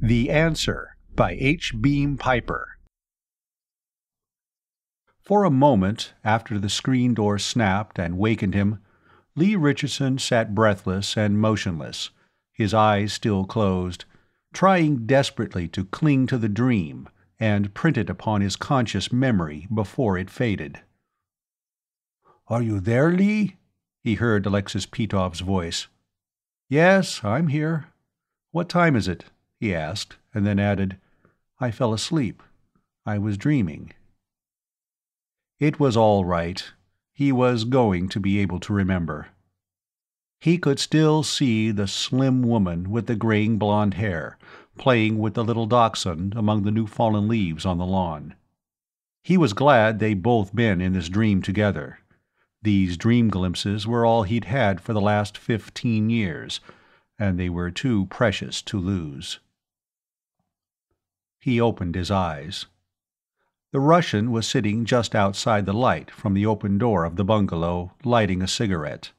The Answer by H. Beam Piper. For a moment after the screen door snapped and wakened him, Lee Richardson sat breathless and motionless, his eyes still closed, trying desperately to cling to the dream and print it upon his conscious memory before it faded. "Are you there, Lee?" he heard Alexis Petov's voice. "Yes, I'm here. What time is it?" he asked, and then added, "I fell asleep. I was dreaming." It was all right. He was going to be able to remember. He could still see the slim woman with the graying blonde hair, playing with the little dachshund among the new-fallen leaves on the lawn. He was glad they'd both been in this dream together. These dream glimpses were all he'd had for the last 15 years, and they were too precious to lose. He opened his eyes. The Russian was sitting just outside the light from the open door of the bungalow, lighting a cigarette.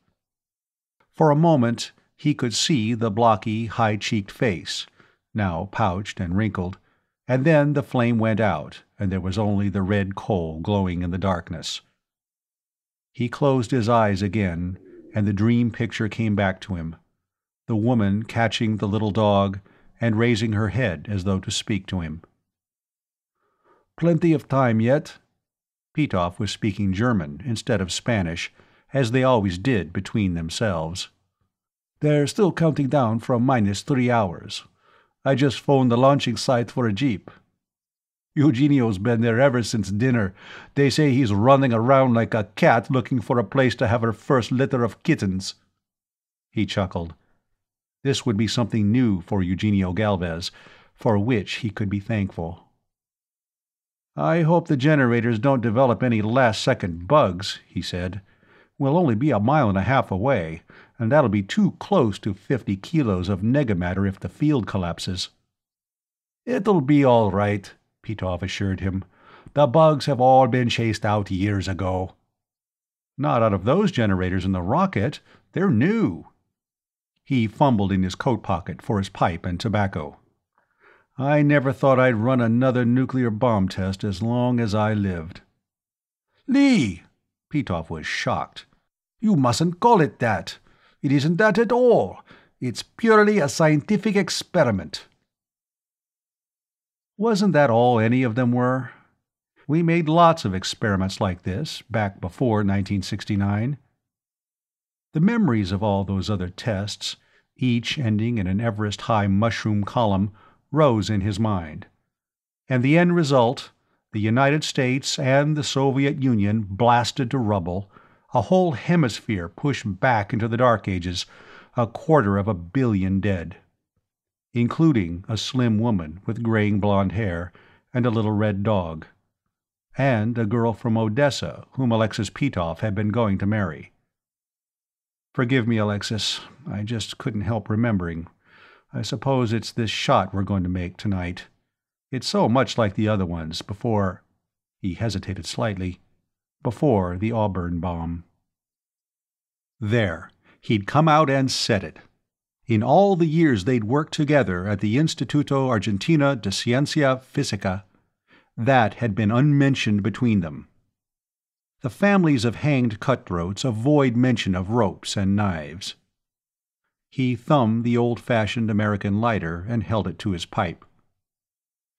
For a moment he could see the blocky, high-cheeked face, now pouched and wrinkled, and then the flame went out, and there was only the red coal glowing in the darkness. He closed his eyes again, and the dream picture came back to him, the woman catching the little dog and raising her head as though to speak to him. "Plenty of time yet?" Petov was speaking German instead of Spanish, as they always did between themselves. "They're still counting down from -3 hours. I just phoned the launching site for a jeep. Eugenio's been there ever since dinner. They say he's running around like a cat looking for a place to have her first litter of kittens." He chuckled. This would be something new for Eugenio Galvez, for which he could be thankful. "I hope the generators don't develop any last-second bugs," he said. "We'll only be 1.5 miles away, and that'll be too close to 50 kilos of negamatter if the field collapses." "It'll be all right," Petov assured him. "The bugs have all been chased out years ago." "Not out of those generators in the rocket. They're new." He fumbled in his coat pocket for his pipe and tobacco. "I never thought I'd run another nuclear bomb test as long as I lived." "Lee!" Petov was shocked. "You mustn't call it that. It isn't that at all. It's purely a scientific experiment." Wasn't that all any of them were? We made lots of experiments like this, back before 1969. The memories of all those other tests, each ending in an Everest-high mushroom column, rose in his mind. And the end result, the United States and the Soviet Union blasted to rubble, a whole hemisphere pushed back into the Dark Ages, 250 million dead, including a slim woman with graying blonde hair and a little red dog, and a girl from Odessa whom Alexis Petov had been going to marry. "Forgive me, Alexis. I just couldn't help remembering. I suppose it's this shot we're going to make tonight. It's so much like the other ones before—" he hesitated slightly, "before the Auburn bomb." There, he'd come out and said it. In all the years they'd worked together at the Instituto Argentino de Ciencia Física, that had been unmentioned between them. The families of hanged cutthroats avoid mention of ropes and knives. He thumbed the old-fashioned American lighter and held it to his pipe.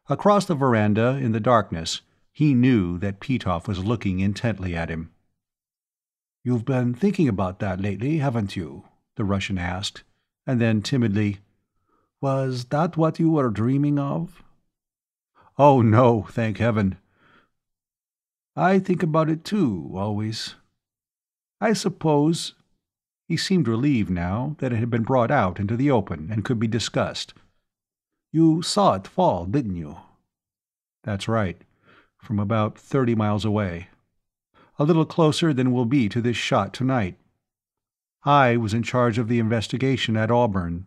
Across the veranda, in the darkness, he knew that Petov was looking intently at him. "You've been thinking about that lately, haven't you?" the Russian asked, and then timidly, "Was that what you were dreaming of?" "Oh, no, thank heaven." "I think about it too, always. I suppose—" He seemed relieved now that it had been brought out into the open and could be discussed. "You saw it fall, didn't you?" "That's right. From about 30 miles away. A little closer than we'll be to this shot tonight. I was in charge of the investigation at Auburn,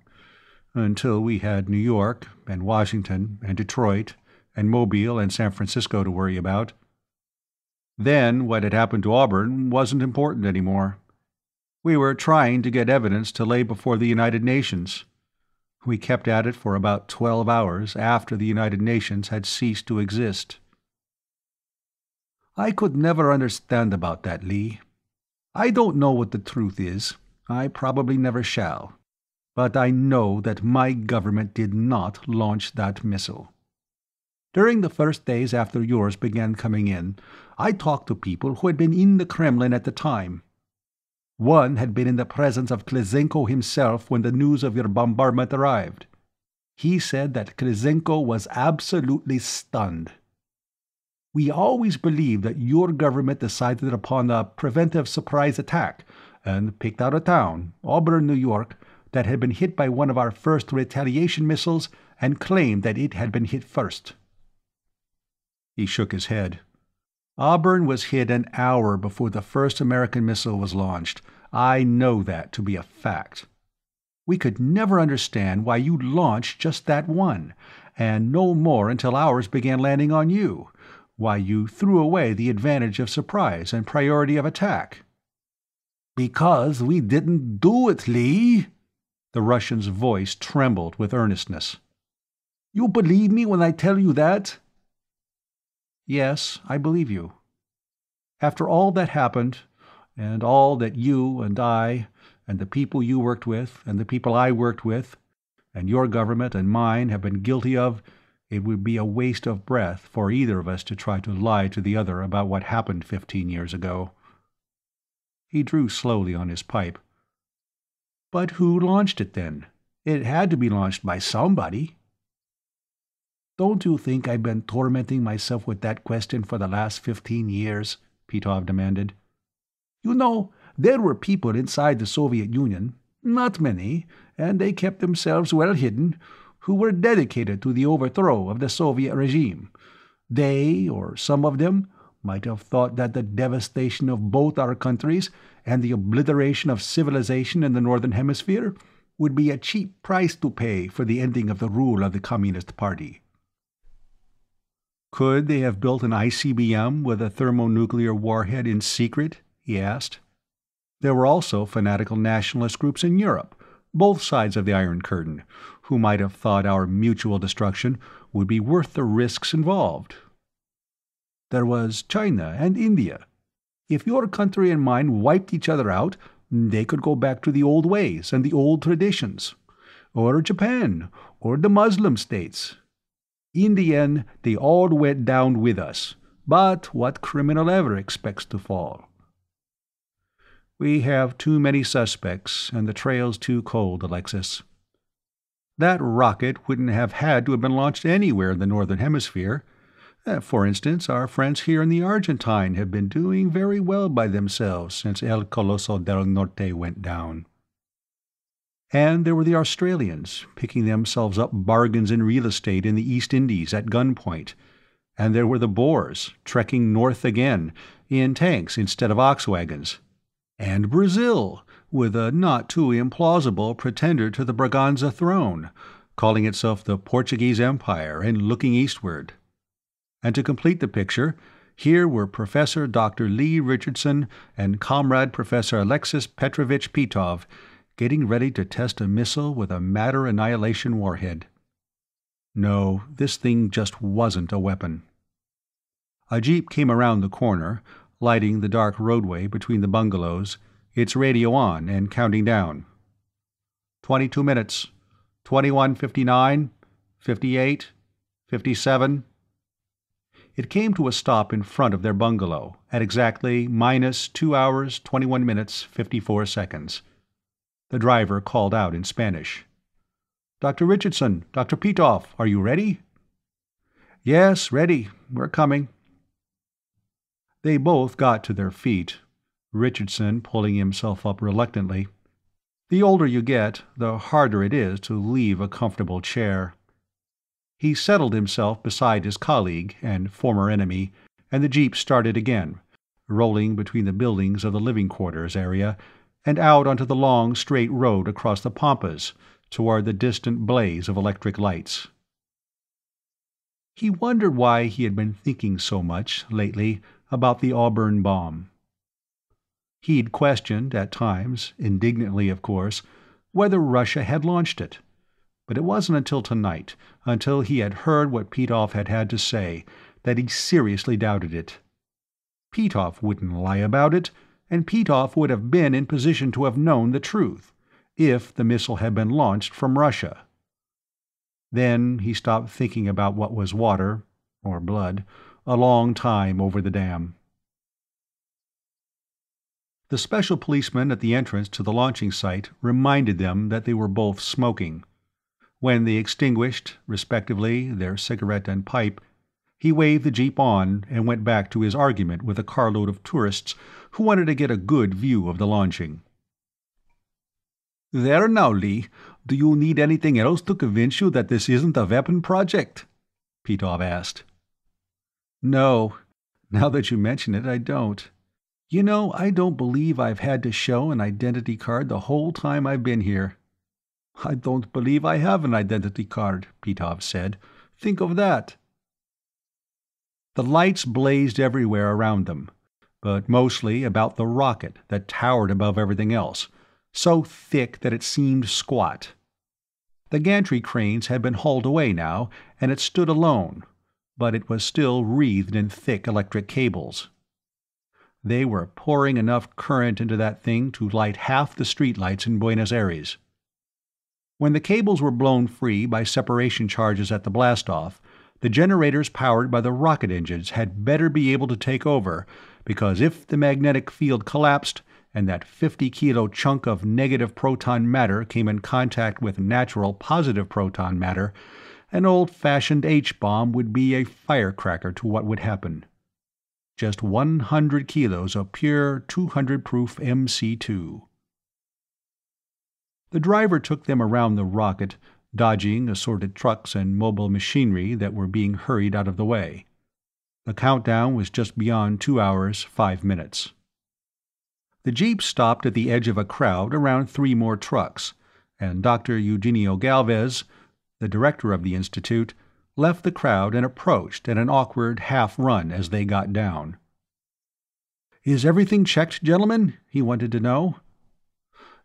until we had New York, and Washington, and Detroit, and Mobile, and San Francisco to worry about. Then what had happened to Auburn wasn't important anymore. We were trying to get evidence to lay before the United Nations. We kept at it for about 12 hours after the United Nations had ceased to exist. I could never understand about that, Lee. I don't know what the truth is. I probably never shall. But I know that my government did not launch that missile. During the first days after yours began coming in, I talked to people who had been in the Kremlin at the time. One had been in the presence of Klizenko himself when the news of your bombardment arrived. He said that Klizenko was absolutely stunned. We always believed that your government decided upon a preventive surprise attack and picked out a town, Auburn, New York, that had been hit by one of our first retaliation missiles and claimed that it had been hit first. He shook his head. Auburn was hit an hour before the first American missile was launched. I know that to be a fact. We could never understand why you launched just that one, and no more until ours began landing on you, why you threw away the advantage of surprise and priority of attack. Because we didn't do it, Lee. The Russian's voice trembled with earnestness. You believe me when I tell you that? Yes, I believe you. After all that happened, and all that you and I, and the people you worked with, and the people I worked with, and your government and mine have been guilty of, it would be a waste of breath for either of us to try to lie to the other about what happened 15 years ago. He drew slowly on his pipe. But who launched it then? It had to be launched by somebody. Don't you think I've been tormenting myself with that question for the last 15 years? Petov demanded. You know, there were people inside the Soviet Union, not many, and they kept themselves well hidden, who were dedicated to the overthrow of the Soviet regime. They, or some of them, might have thought that the devastation of both our countries and the obliteration of civilization in the Northern Hemisphere would be a cheap price to pay for the ending of the rule of the Communist Party. Could they have built an ICBM with a thermonuclear warhead in secret? He asked. There were also fanatical nationalist groups in Europe, both sides of the Iron Curtain, who might have thought our mutual destruction would be worth the risks involved. There was China and India. If your country and mine wiped each other out, they could go back to the old ways and the old traditions. Or Japan, or the Muslim states. In the end, they all went down with us. But what criminal ever expects to fall? We have too many suspects, and the trail's too cold, Alexis. That rocket wouldn't have had to have been launched anywhere in the Northern Hemisphere. For instance, our friends here in the Argentine have been doing very well by themselves since El Coloso del Norte went down. And there were the Australians, picking themselves up bargains in real estate in the East Indies at gunpoint. And there were the Boers, trekking north again, in tanks instead of ox wagons. And Brazil, with a not too implausible pretender to the Braganza throne, calling itself the Portuguese Empire and looking eastward. And to complete the picture, here were Professor Dr. Lee Richardson and Comrade Professor Alexis Petrovich Petov, getting ready to test a missile with a matter annihilation warhead. No, this thing just wasn't a weapon. A jeep came around the corner, lighting the dark roadway between the bungalows, its radio on and counting down. 22 minutes. 21:59. 58. 57. It came to a stop in front of their bungalow at exactly -2 hours, 21 minutes, 54 seconds. The driver called out in Spanish. Dr. Richardson, Dr. Petov, are you ready? Yes, ready. We're coming. They both got to their feet, Richardson pulling himself up reluctantly. The older you get, the harder it is to leave a comfortable chair. He settled himself beside his colleague and former enemy, and the jeep started again, rolling between the buildings of the living quarters area and out onto the long, straight road across the pampas toward the distant blaze of electric lights. He wondered why he had been thinking so much, lately, about the Auburn bomb. He'd questioned, at times, indignantly of course, whether Russia had launched it, But it wasn't until tonight, until he had heard what Petov had to say, that he seriously doubted it. Petov wouldn't lie about it, and Petov would have been in position to have known the truth, if the missile had been launched from Russia. Then he stopped thinking about what was water, or blood, a long time over the dam. The special policeman at the entrance to the launching site reminded them that they were both smoking. When they extinguished, respectively, their cigarette and pipe, he waved the jeep on and went back to his argument with a carload of tourists who wanted to get a good view of the launching. "There now, Lee. Do you need anything else to convince you that this isn't a weapon project?" Petov asked. "No. Now that you mention it, I don't. You know, I don't believe I've had to show an identity card the whole time I've been here." "I don't believe I have an identity card," Petov said. "Think of that." The lights blazed everywhere around them, but mostly about the rocket that towered above everything else, so thick that it seemed squat. The gantry cranes had been hauled away now, and it stood alone, but it was still wreathed in thick electric cables. They were pouring enough current into that thing to light half the streetlights in Buenos Aires. When the cables were blown free by separation charges at the blastoff, the generators powered by the rocket engines had better be able to take over, because if the magnetic field collapsed and that 50-kilo chunk of negative proton matter came in contact with natural positive proton matter, an old-fashioned H-bomb would be a firecracker to what would happen. Just 100 kilos of pure 200-proof MC2. The driver took them around the rocket, dodging assorted trucks and mobile machinery that were being hurried out of the way. The countdown was just beyond 2 hours, 5 minutes. The jeep stopped at the edge of a crowd around 3 more trucks, and Dr. Eugenio Galvez, the director of the institute, left the crowd and approached at an awkward half-run as they got down. "Is everything checked, gentlemen?" he wanted to know.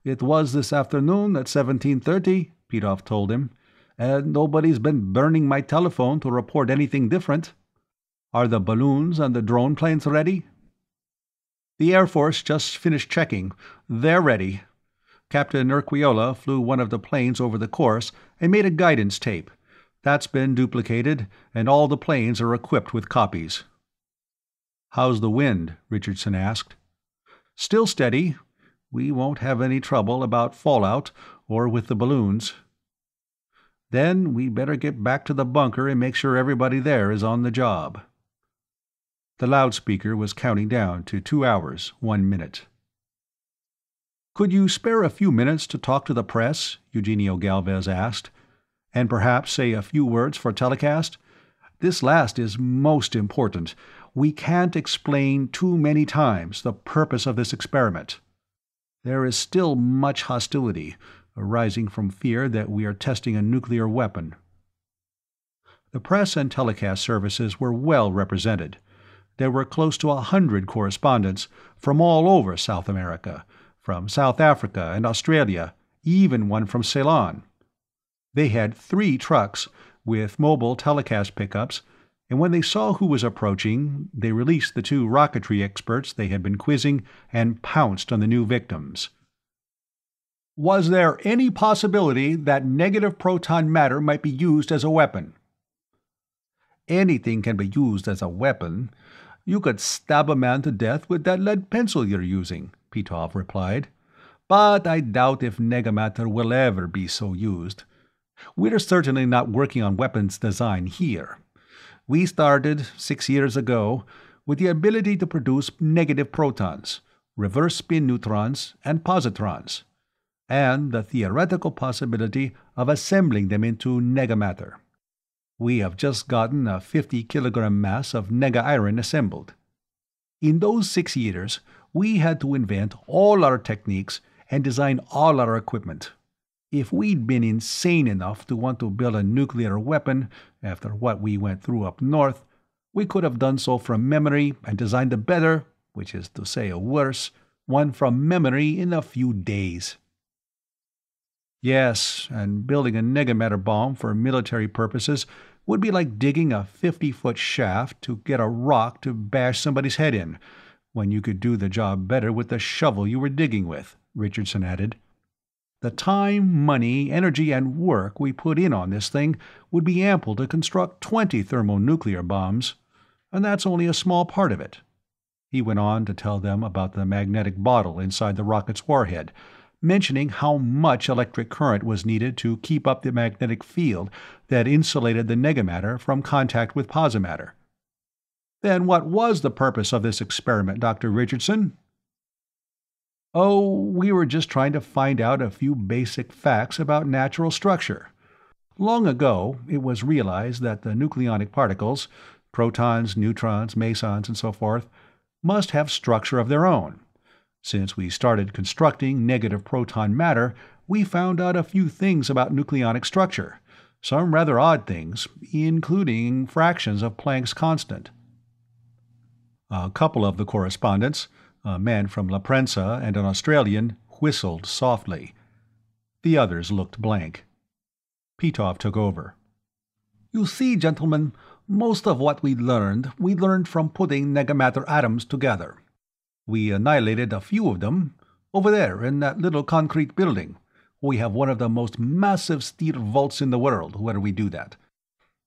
"It was this afternoon at 17:30, Petov told him, "and nobody's been burning my telephone to report anything different. Are the balloons and the drone planes ready?" "The Air Force just finished checking. They're ready. Captain Urquiola flew one of the planes over the course and made a guidance tape. That's been duplicated, and all the planes are equipped with copies." "How's the wind?" Richardson asked. "Still steady. We won't have any trouble about fallout or with the balloons." "Then we better get back to the bunker and make sure everybody there is on the job." The loudspeaker was counting down to 2 hours, 1 minute. "Could you spare a few minutes to talk to the press?" Eugenio Galvez asked. "And perhaps say a few words for telecast? This last is most important. We can't explain too many times the purpose of this experiment. There is still much hostility, arising from fear that we are testing a nuclear weapon." The press and telecast services were well represented. There were close to 100 correspondents from all over South America, from South Africa and Australia, even one from Ceylon. They had 3 trucks with mobile telecast pickups, and when they saw who was approaching, they released the 2 rocketry experts they had been quizzing and pounced on the new victims. "Was there any possibility that negative proton matter might be used as a weapon?" "Anything can be used as a weapon. You could stab a man to death with that lead pencil you're using," Petov replied. "But I doubt if negamatter will ever be so used. We're certainly not working on weapons design here. We started, 6 years ago, with the ability to produce negative protons, reverse spin neutrons, and positrons, and the theoretical possibility of assembling them into negamatter. We have just gotten a 50-kilogram mass of nega-iron assembled. In those 6 years, we had to invent all our techniques and design all our equipment. If we'd been insane enough to want to build a nuclear weapon after what we went through up north, we could have done so from memory and designed a better, which is to say a worse, one from memory in a few days." Yes, and building a negamatter bomb for military purposes would be like digging a 50-foot shaft to get a rock to bash somebody's head in, when you could do the job better with the shovel you were digging with, Richardson added. The time, money, energy, and work we put in on this thing would be ample to construct 20 thermonuclear bombs, and that's only a small part of it. He went on to tell them about the magnetic bottle inside the rocket's warhead, mentioning how much electric current was needed to keep up the magnetic field that insulated the negamatter from contact with posimatter. Then what was the purpose of this experiment, Dr. Richardson? Oh, we were just trying to find out a few basic facts about natural structure. Long ago, it was realized that the nucleonic particles, protons, neutrons, mesons, and so forth, must have structure of their own. Since we started constructing negative proton matter, we found out a few things about nucleonic structure, some rather odd things, including fractions of Planck's constant. A couple of the correspondents, a man from La Prensa and an Australian, whistled softly. The others looked blank. Petov took over. You see, gentlemen, most of what we learned from putting negamatter atoms together. We annihilated a few of them. Over there, in that little concrete building. We have one of the most massive steel vaults in the world where we do that.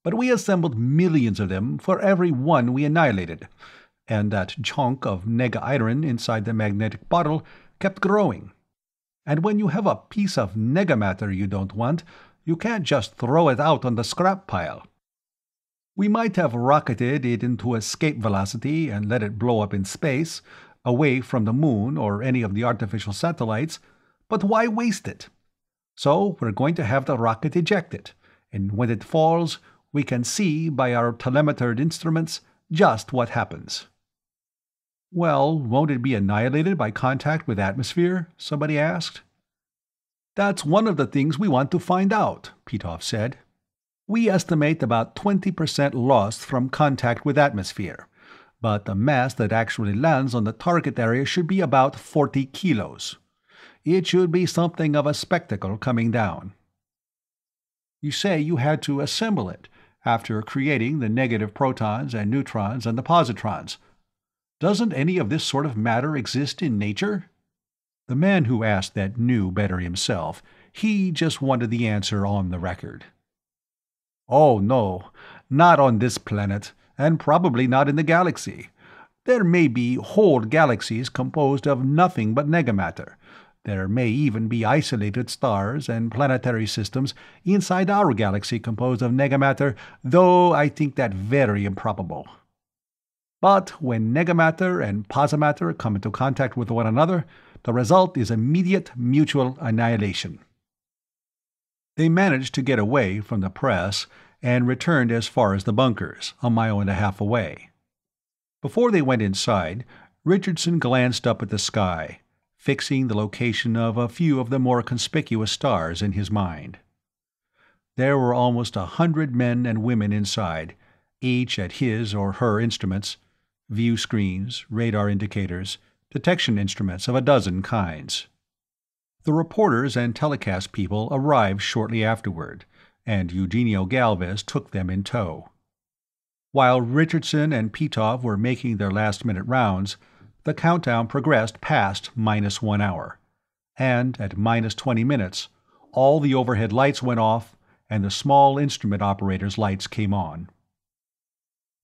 But we assembled millions of them for every one we annihilated, and that chunk of nega-iron inside the magnetic bottle kept growing. And when you have a piece of negamatter you don't want, you can't just throw it out on the scrap pile. We might have rocketed it into escape velocity and let it blow up in space, away from the moon or any of the artificial satellites, but why waste it? So we're going to have the rocket ejected, and when it falls, we can see by our telemetered instruments just what happens. Well, won't it be annihilated by contact with atmosphere? Somebody asked. That's one of the things we want to find out, Petov said. We estimate about 20% lost from contact with atmosphere, but the mass that actually lands on the target area should be about 40 kilos. It should be something of a spectacle coming down. You say you had to assemble it, after creating the negative protons and neutrons and the positrons. Doesn't any of this sort of matter exist in nature? The man who asked that knew better himself. He just wanted the answer on the record. Oh, no, not on this planet, and probably not in the galaxy. There may be whole galaxies composed of nothing but negamatter. There may even be isolated stars and planetary systems inside our galaxy composed of negamatter, though I think that very improbable. But when negamatter and posimatter come into contact with one another, the result is immediate mutual annihilation. They managed to get away from the press and returned as far as the bunkers, a mile and a half away. Before they went inside, Richardson glanced up at the sky, fixing the location of a few of the more conspicuous stars in his mind. There were almost 100 men and women inside, each at his or her instruments, view screens, radar indicators, detection instruments of a dozen kinds. The reporters and telecast people arrived shortly afterward, and Eugenio Galvez took them in tow. While Richardson and Petov were making their last-minute rounds, the countdown progressed past -1 hour, and at -20 minutes, all the overhead lights went off, and the small instrument operators' lights came on.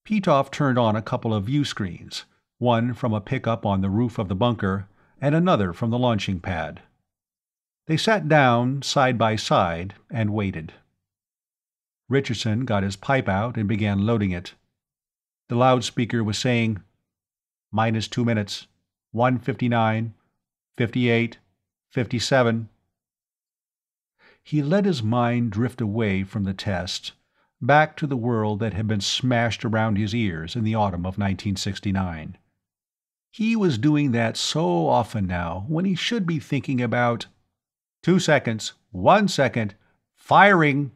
Petov turned on a couple of view screens, one from a pickup on the roof of the bunker, and another from the launching pad. They sat down side by side and waited. Richardson got his pipe out and began loading it. The loudspeaker was saying, -2 minutes, 1:59, 58, 57. He let his mind drift away from the test, back to the world that had been smashed around his ears in the autumn of 1969. He was doing that so often now when he should be thinking about 2 seconds, 1 second, firing.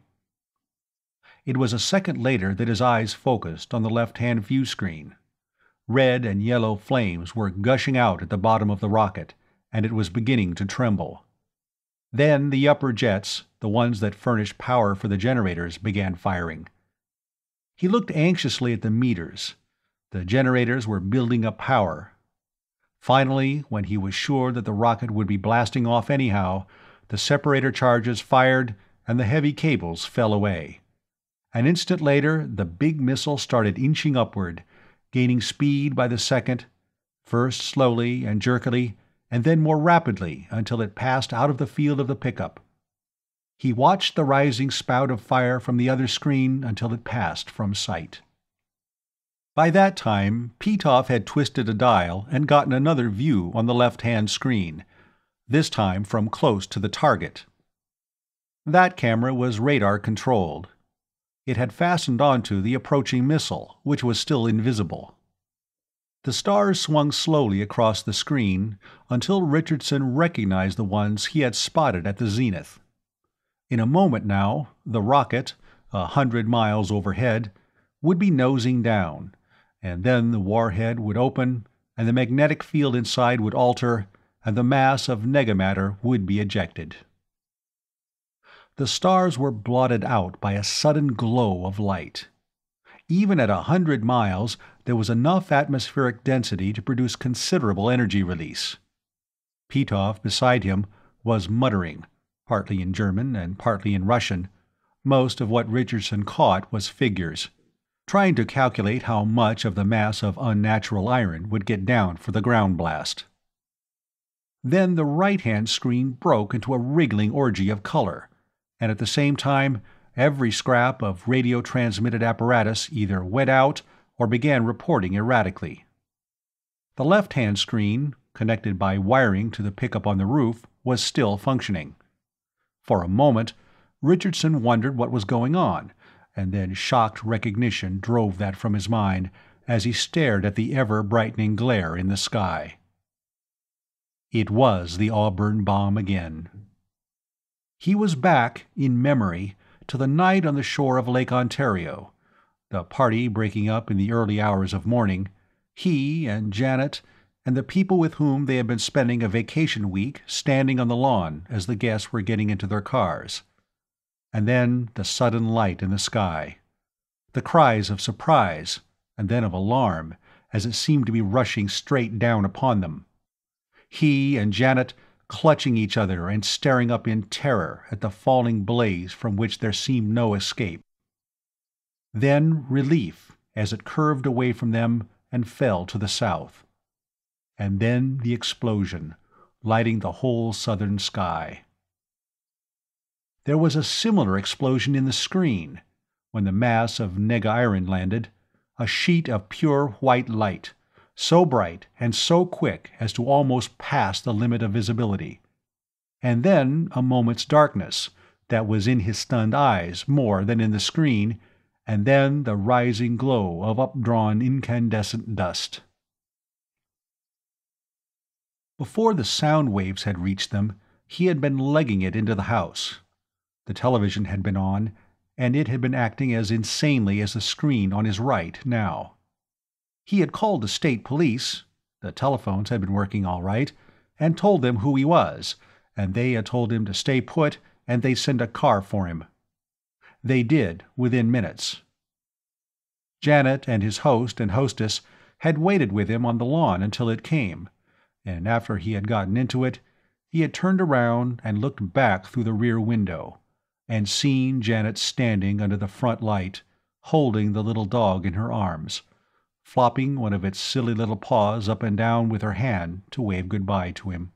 It was a second later that his eyes focused on the left-hand view screen. Red and yellow flames were gushing out at the bottom of the rocket, and it was beginning to tremble. Then the upper jets, the ones that furnished power for the generators, began firing. He looked anxiously at the meters. The generators were building up power. Finally, when he was sure that the rocket would be blasting off anyhow, the separator charges fired and the heavy cables fell away. An instant later, the big missile started inching upward, gaining speed by the second, first slowly and jerkily, and then more rapidly until it passed out of the field of the pickup. He watched the rising spout of fire from the other screen until it passed from sight. By that time, Petov had twisted a dial and gotten another view on the left-hand screen, this time from close to the target. That camera was radar-controlled. It had fastened onto the approaching missile, which was still invisible. The stars swung slowly across the screen until Richardson recognized the ones he had spotted at the zenith. In a moment now, the rocket, 100 miles overhead, would be nosing down, and then the warhead would open, and the magnetic field inside would alter, and the mass of negamatter would be ejected. The stars were blotted out by a sudden glow of light. Even at 100 miles, there was enough atmospheric density to produce considerable energy release. Petov, beside him, was muttering, partly in German and partly in Russian. Most of what Richardson caught was figures, trying to calculate how much of the mass of unnatural iron would get down for the ground blast. Then the right-hand screen broke into a wriggling orgy of color, and at the same time, every scrap of radio-transmitted apparatus either went out or began reporting erratically. The left-hand screen, connected by wiring to the pickup on the roof, was still functioning. For a moment, Richardson wondered what was going on, and then shocked recognition drove that from his mind as he stared at the ever-brightening glare in the sky. It was the Auburn bomb again. He was back, in memory, to the night on the shore of Lake Ontario, the party breaking up in the early hours of morning, he and Janet and the people with whom they had been spending a vacation week standing on the lawn as the guests were getting into their cars. And then the sudden light in the sky, the cries of surprise and then of alarm as it seemed to be rushing straight down upon them. He and Janet clutching each other and staring up in terror at the falling blaze from which there seemed no escape. Then relief as it curved away from them and fell to the south. And then the explosion, lighting the whole southern sky. There was a similar explosion in the screen, when the mass of nega-iron landed, a sheet of pure white light, so bright and so quick as to almost pass the limit of visibility. And then a moment's darkness that was in his stunned eyes more than in the screen, and then the rising glow of updrawn incandescent dust. Before the sound waves had reached them, he had been legging it into the house. The television had been on, and it had been acting as insanely as the screen on his right now. He had called the state police, the telephones had been working all right, and told them who he was, and they had told him to stay put and they'd send a car for him. They did, within minutes. Janet and his host and hostess had waited with him on the lawn until it came, and after he had gotten into it, he had turned around and looked back through the rear window, and seen Janet standing under the front light, holding the little dog in her arms, flopping one of its silly little paws up and down with her hand to wave goodbye to him.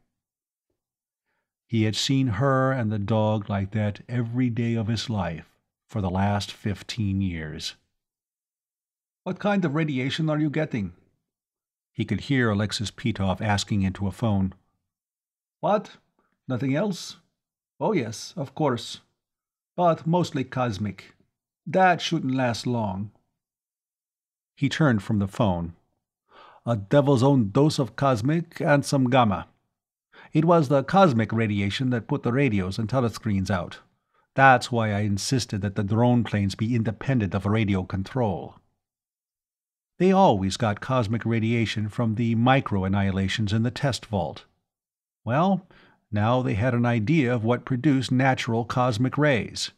He had seen her and the dog like that every day of his life for the last 15 years. "What kind of radiation are you getting?" He could hear Alexis Petov asking into a phone. "What? Nothing else? Oh yes, of course. But mostly cosmic. That shouldn't last long." He turned from the phone. "A devil's own dose of cosmic and some gamma. It was the cosmic radiation that put the radios and telescreens out. That's why I insisted that the drone planes be independent of radio control." They always got cosmic radiation from the micro-annihilations in the test vault. Well, Now they had an idea of what produced natural cosmic rays.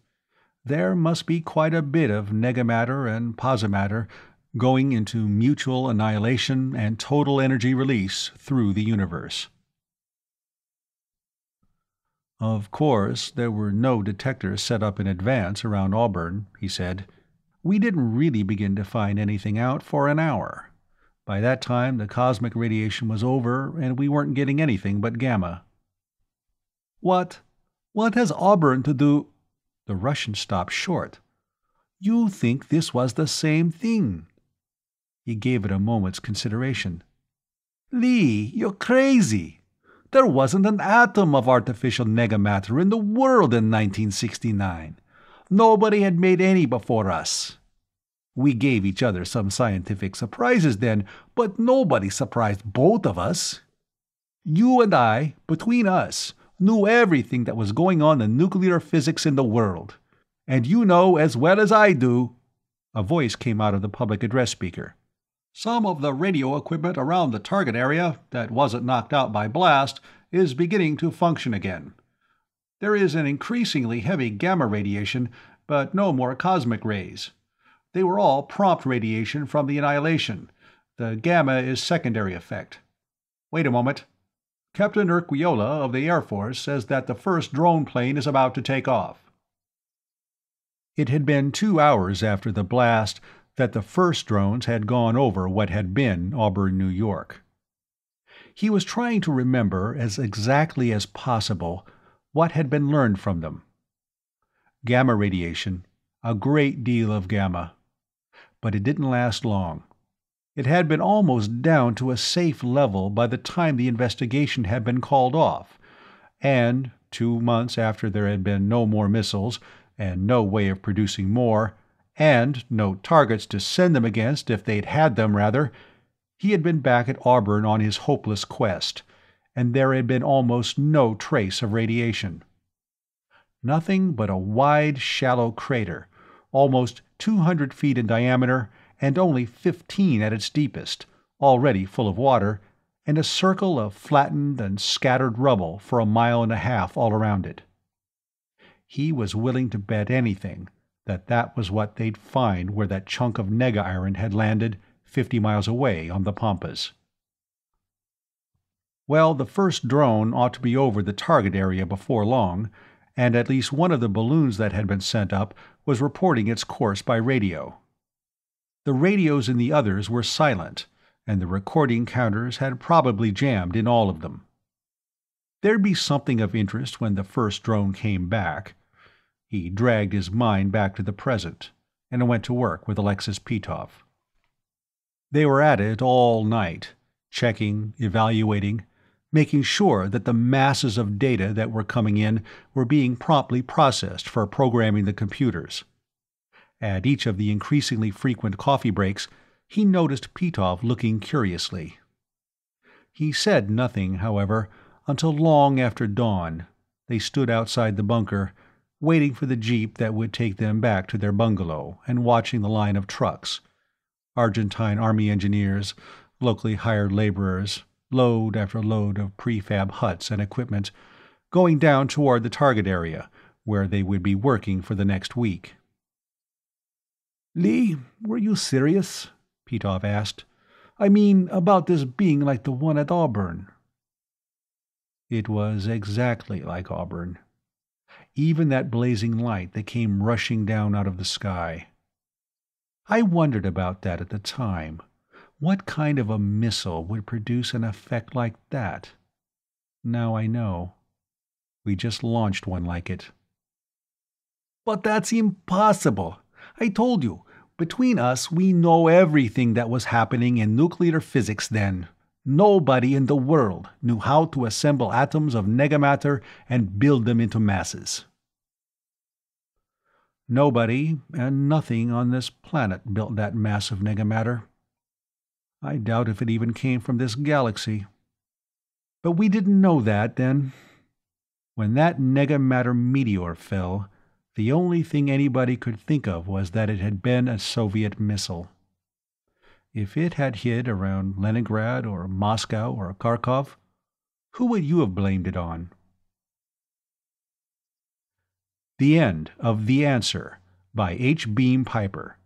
There must be quite a bit of negamatter and posimatter going into mutual annihilation and total energy release through the universe. Of course, there were no detectors set up in advance around Auburn, he said. We didn't really begin to find anything out for an hour. By that time, the cosmic radiation was over, and we weren't getting anything but gamma. What has Auburn to do? The Russian stopped short. You think this was the same thing? He gave it a moment's consideration. Lee, you're crazy. There wasn't an atom of artificial negamatter in the world in 1969. Nobody had made any before us. We gave each other some scientific surprises then, but nobody surprised both of us. You and I, between us, knew everything that was going on in nuclear physics in the world. And you know as well as I do— A voice came out of the public address speaker. Some of the radio equipment around the target area that wasn't knocked out by blast is beginning to function again. There is an increasingly heavy gamma radiation, but no more cosmic rays. They were all prompt radiation from the annihilation. The gamma is secondary effect. Wait a moment. Captain Urquiola of the Air Force says that the first drone plane is about to take off. It had been 2 hours after the blast that the first drones had gone over what had been Auburn, New York. He was trying to remember as exactly as possible what had been learned from them. Gamma radiation, a great deal of gamma. But it didn't last long. It had been almost down to a safe level by the time the investigation had been called off, and 2 months after there had been no more missiles, and no way of producing more, and no targets to send them against if they'd had them, rather, he had been back at Auburn on his hopeless quest, and there had been almost no trace of radiation. Nothing but a wide, shallow crater, almost 200 feet in diameter and only 15 at its deepest, already full of water, and a circle of flattened and scattered rubble for 1.5 miles all around it. He was willing to bet anything that was what they'd find where that chunk of nega-iron had landed 50 miles away on the Pampas. Well, the first drone ought to be over the target area before long, and at least one of the balloons that had been sent up was reporting its course by radio. The radios in the others were silent, and the recording counters had probably jammed in all of them. There'd be something of interest when the first drone came back. He dragged his mind back to the present, and went to work with Alexis Petov. They were at it all night, checking, evaluating, making sure that the masses of data that were coming in were being promptly processed for programming the computers. At each of the increasingly frequent coffee breaks, he noticed Petov looking curiously. He said nothing, however, until long after dawn. They stood outside the bunker, waiting for the jeep that would take them back to their bungalow, and watching the line of trucks. Argentine Army engineers, locally hired laborers, load after load of prefab huts and equipment, going down toward the target area, where they would be working for the next week. "Lee, were you serious?" Petov asked. "I mean, about this being like the one at Auburn." It was exactly like Auburn. Even that blazing light that came rushing down out of the sky. I wondered about that at the time. What kind of a missile would produce an effect like that? Now I know. We just launched one like it. "But that's impossible. I told you, between us we know everything that was happening in nuclear physics then. Nobody in the world knew how to assemble atoms of negamatter and build them into masses." Nobody and nothing on this planet built that mass of negamatter. I doubt if it even came from this galaxy. But we didn't know that then. When that negamatter meteor fell, the only thing anybody could think of was that it had been a Soviet missile. If it had hit around Leningrad or Moscow or Kharkov, who would you have blamed it on? The End of The Answer by H. Beam Piper.